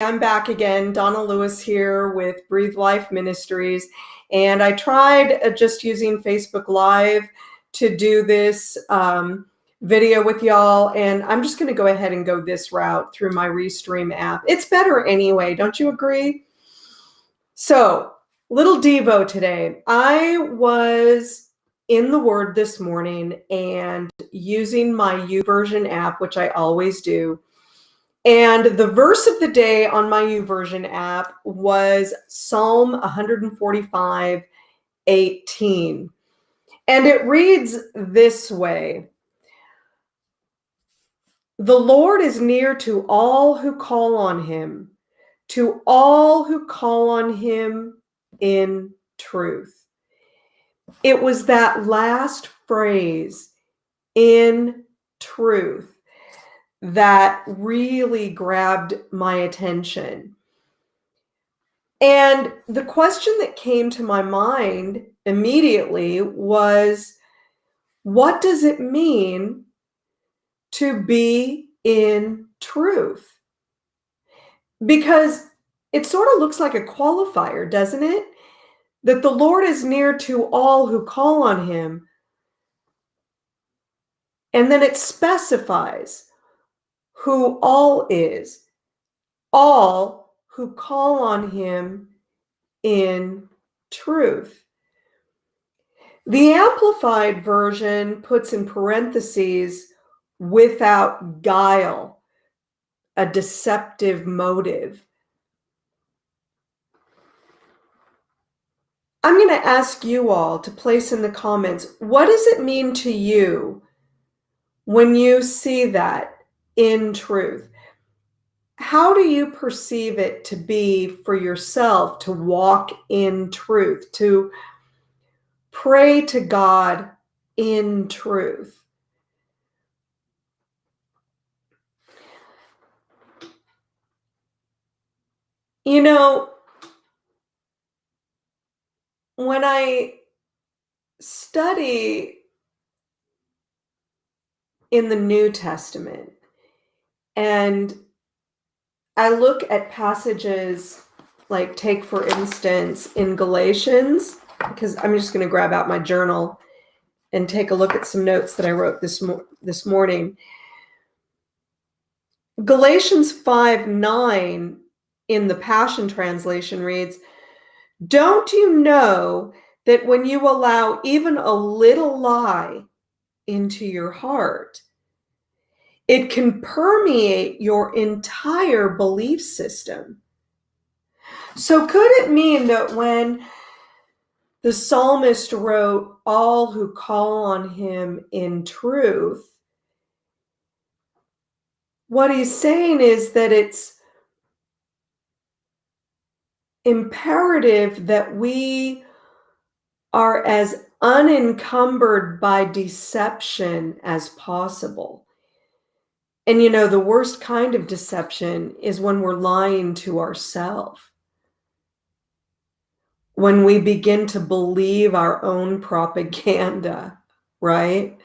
I'm back again. Donna Lewis here with Breathe Life Ministries. And I tried just using Facebook Live to do this video with y'all. And I'm just going to go ahead and go this route through my Restream app. It's better anyway. Don't you agree? So, little Devo today. I was in the Word this morning and using my YouVersion app, which I always do. And the verse of the day on my YouVersion app was Psalm 145:18. And it reads this way: "The Lord is near to all who call on him, to all who call on him in truth." It was that last phrase, "in truth," that really grabbed my attention. And the question that came to my mind immediately was, what does it mean to be in truth? Because it sort of looks like a qualifier, doesn't it? That the Lord is near to all who call on him. And then it specifies who all is. All who call on him in truth. The Amplified Version puts in parentheses, "without guile," a deceptive motive. I'm going to ask you all to place in the comments, what does it mean to you when you see that in truth? How do you perceive it to be for yourself, to walk in truth, to pray to God in truth? You know, when I study in the New Testament and I look at passages like, take for instance in Galatians, because I'm just going to grab out my journal and take a look at some notes that I wrote this morning. Galatians 5:9 in the Passion Translation reads, "Don't you know that when you allow even a little lie into your heart, it can permeate your entire belief system?" So could it mean that when the psalmist wrote, "all who call on him in truth," what he's saying is that it's imperative that we are as unencumbered by deception as possible. And you know, the worst kind of deception is when we're lying to ourselves. When we begin to believe our own propaganda, right?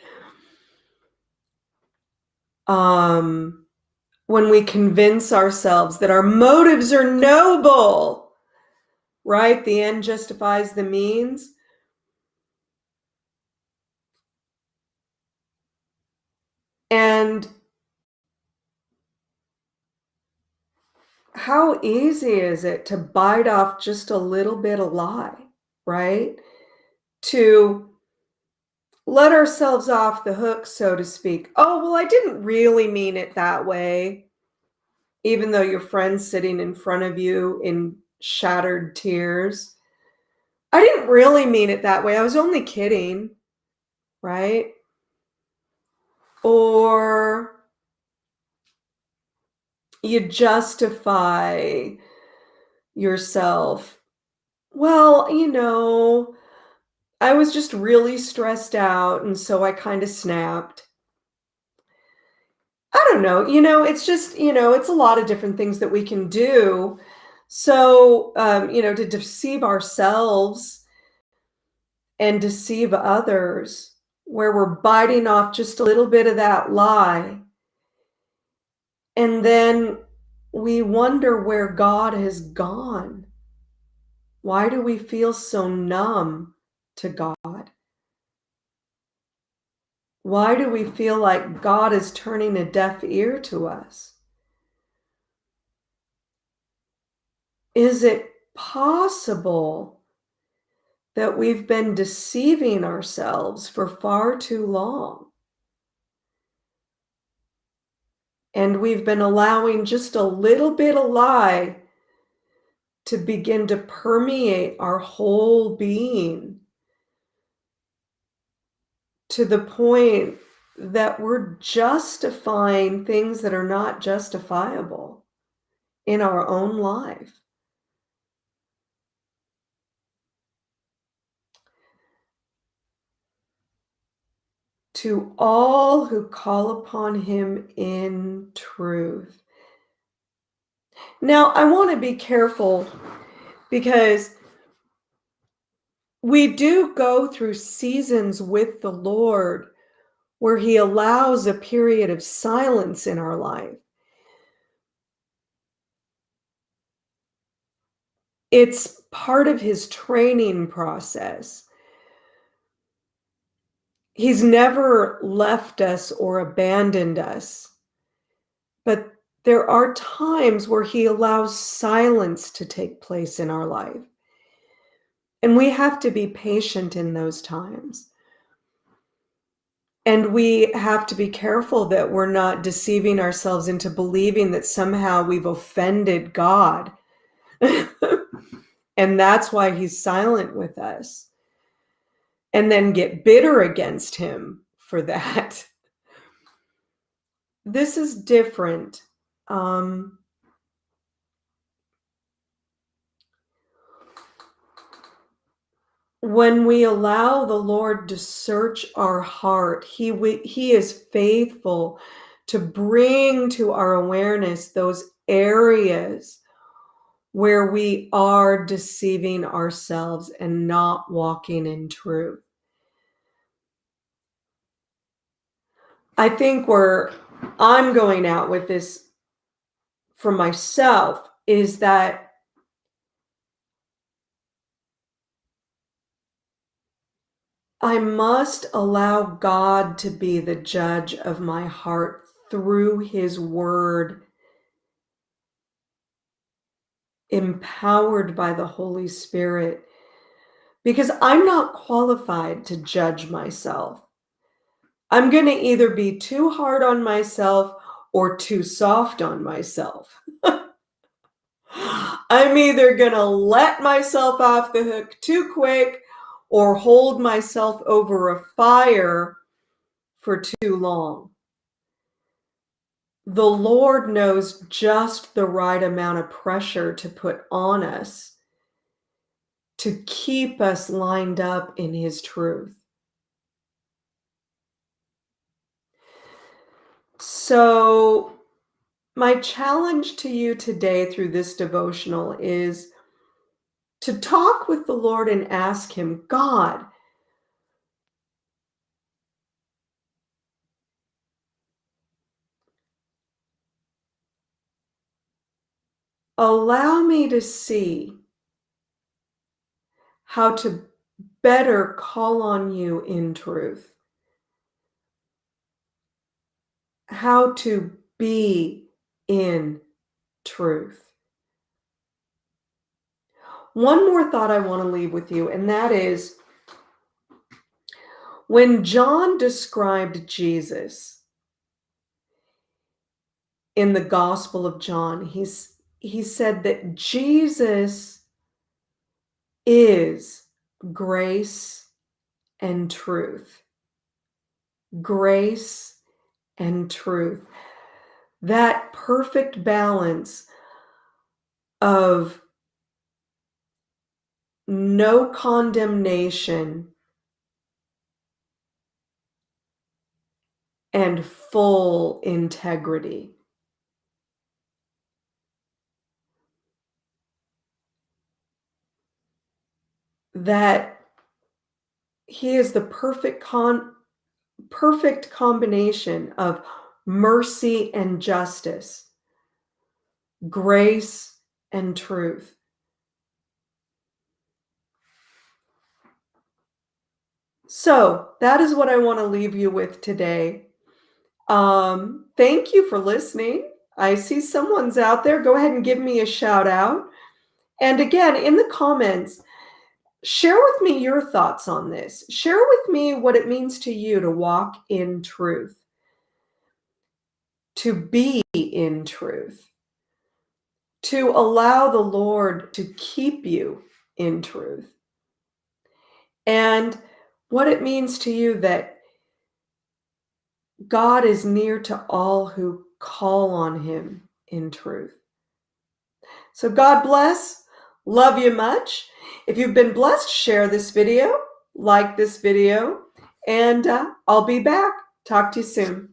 When we convince ourselves that our motives are noble, right? The end justifies the means. And how easy is it to bite off just a little bit of lie, right? To let ourselves off the hook, so to speak. Oh, well, I didn't really mean it that way. Even though your friend's sitting in front of you in shattered tears. I didn't really mean it that way. I was only kidding, right? Or you justify yourself. Well, you know, I was just really stressed out, and so I kind of snapped. I don't know, it's just, it's a lot of different things that we can do. So, to deceive ourselves and deceive others, where we're biting off just a little bit of that lie. And then we wonder where God has gone. Why do we feel so numb to God? Why do we feel like God is turning a deaf ear to us? Is it possible that we've been deceiving ourselves for far too long? And we've been allowing just a little bit of lie to begin to permeate our whole being to the point that we're justifying things that are not justifiable in our own life. To all who call upon him in truth. Now, I want to be careful because we do go through seasons with the Lord where he allows a period of silence in our life. It's part of his training process. He's never left us or abandoned us, but there are times where he allows silence to take place in our life. And we have to be patient in those times. And we have to be careful that we're not deceiving ourselves into believing that somehow we've offended God. And that's why he's silent with us. And then get bitter against him for that. This is different. When we allow the Lord to search our heart, He is faithful to bring to our awareness those areas where we are deceiving ourselves and not walking in truth. I think where I'm going out with this for myself is that I must allow God to be the judge of my heart through His Word, empowered by the Holy Spirit, because I'm not qualified to judge myself. I'm going to either be too hard on myself or too soft on myself. I'm either going to let myself off the hook too quick or hold myself over a fire for too long. The Lord knows just the right amount of pressure to put on us to keep us lined up in His truth. So, my challenge to you today through this devotional is to talk with the Lord and ask Him, God, allow me to see how to better call on you in truth, how to be in truth. One more thought I want to leave with you, and that is when John described Jesus in the Gospel of John, he said that Jesus is grace and truth. Grace and truth. That perfect balance of no condemnation and full integrity. That He is the perfect combination of mercy and justice. grace, and truth. So that is what I want to leave you with today. Thank you for listening. I see someone's out there. Go ahead and give me a shout out. And again, in the comments, share with me your thoughts on this. Share with me what it means to you to walk in truth, to be in truth, to allow the Lord to keep you in truth, and what it means to you that God is near to all who call on him in truth. So God bless. Love you much. If you've been blessed, share this video, like this video, and I'll be back. Talk to you soon.